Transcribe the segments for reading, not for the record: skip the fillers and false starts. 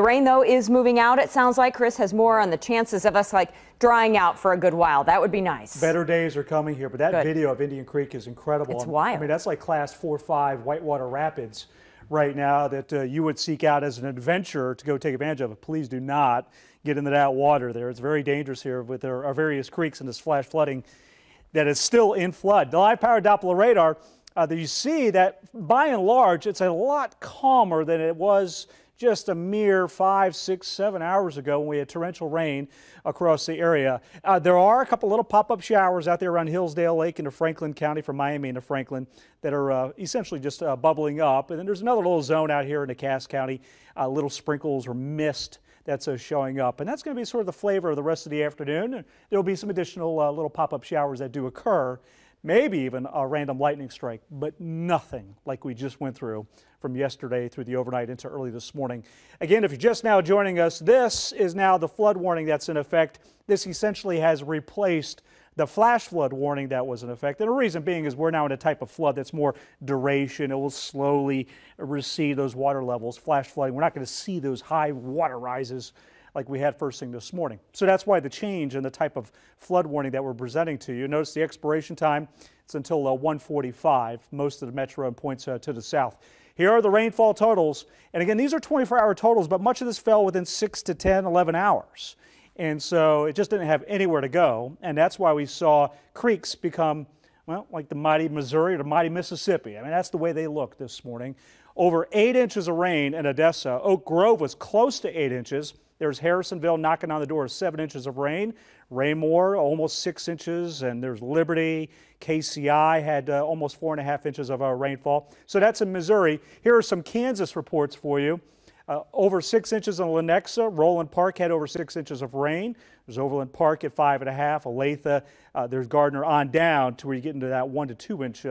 The rain, though, is moving out. It sounds like Chris has more on the chances of us drying out for a good while. That would be nice. Better days are coming here, but that video of Indian Creek is incredible. It's wild. I mean, that's like class 4-5 whitewater rapids right now that you would seek out as an adventure to go take advantage of. Please do not get into that water there. It's very dangerous here with our various creeks and this flash flooding that is still in flood. The live power Doppler radar, that you see that by and large, it's a lot calmer than it was just a mere 5, 6, 7 hours ago when we had torrential rain across the area. There are a couple little pop-up showers out there around Hillsdale Lake into Franklin County, from Miami into Franklin, that are essentially just bubbling up. And then there's another little zone out here in Cass County, little sprinkles or mist that's showing up. And that's going to be sort of the flavor of the rest of the afternoon. There will be some additional little pop-up showers that do occur, maybe even a random lightning strike, but nothing like we just went through from yesterday through the overnight into early this morning. Again, if you're just now joining us, this is now the flood warning that's in effect. This essentially has replaced the flash flood warning that was in effect. And the reason being is we're now in a type of flood that's more duration. It will slowly recede those water levels. Flash flooding, we're not going to see those high water rises like we had first thing this morning. So that's why the change in the type of flood warning that we're presenting to you. Notice the expiration time, it's until 1:45, most of the metro and points to the south. Here are the rainfall totals. And again, these are 24-hour totals, but much of this fell within 6 to 10, 11 hours. And so it just didn't have anywhere to go. And that's why we saw creeks become, well, like the mighty Missouri or the mighty Mississippi. I mean, that's the way they look this morning. Over 8 inches of rain in Odessa. Oak Grove was close to 8 inches. There's Harrisonville knocking on the door of 7 inches of rain. Raymore, almost 6 inches. And there's Liberty. KCI had almost 4.5 inches of rainfall. So that's in Missouri. Here are some Kansas reports for you. Over 6 inches in Lenexa. Roland Park had over 6 inches of rain. There's Overland Park at 5.5. Olathe, there's Gardner on down to where you get into that 1 to 2 inch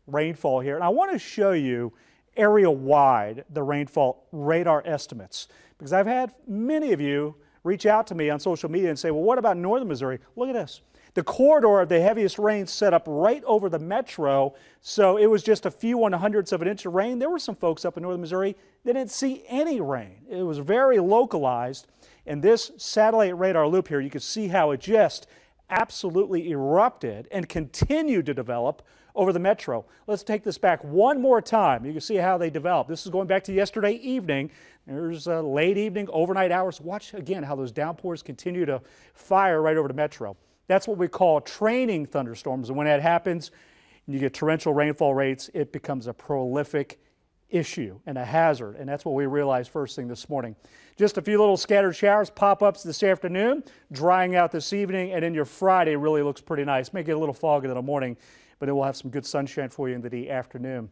rainfall here. And I want to show you area-wide the rainfall radar estimates, because I've had many of you reach out to me on social media and say, well, what about northern Missouri? Look at this. The corridor of the heaviest rain set up right over the metro, so it was just a few 1/100ths of an inch of rain. There were some folks up in northern Missouri that didn't see any rain. It was very localized. And this satellite radar loop here, you can see how it just absolutely erupted and continued to develop over the metro. Let's take this back one more time. You can see how they developed. This is going back to yesterday evening. There's late evening, overnight hours. Watch again how those downpours continue to fire right over the metro. That's what we call training thunderstorms. And when that happens, and you get torrential rainfall rates, it becomes a prolific issue and a hazard. And that's what we realized first thing this morning. Just a few little scattered showers, pop-ups this afternoon, drying out this evening, and then your Friday really looks pretty nice. May get a little foggy in the morning, but it will have some good sunshine for you into the afternoon.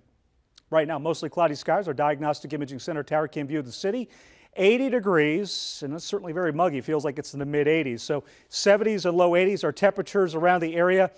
Right now, mostly cloudy skies. Our Diagnostic Imaging Center tower cam view of the city. 80 degrees, and it's certainly very muggy. Feels like it's in the mid-80s. So 70s and low 80s are temperatures around the area.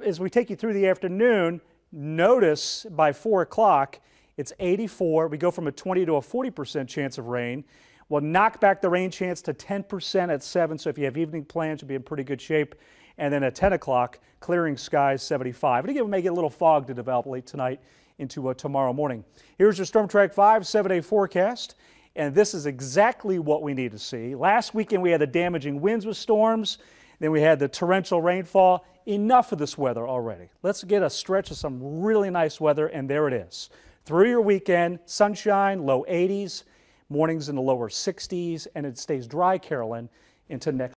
As we take you through the afternoon, notice by 4 o'clock, it's 84. We go from a 20 to a 40% chance of rain. We'll knock back the rain chance to 10% at 7. So if you have evening plans, you'll be in pretty good shape. And then at 10 o'clock, clearing skies, 75. And again, we may get a little fog to develop late tonight into tomorrow morning. Here's your StormTrack5 7-day forecast. And this is exactly what we need to see. Last weekend, we had the damaging winds with storms. Then we had the torrential rainfall. Enough of this weather already. Let's get a stretch of some really nice weather, and there it is. Through your weekend, sunshine, low 80s, mornings in the lower 60s, and it stays dry, Carolyn, into next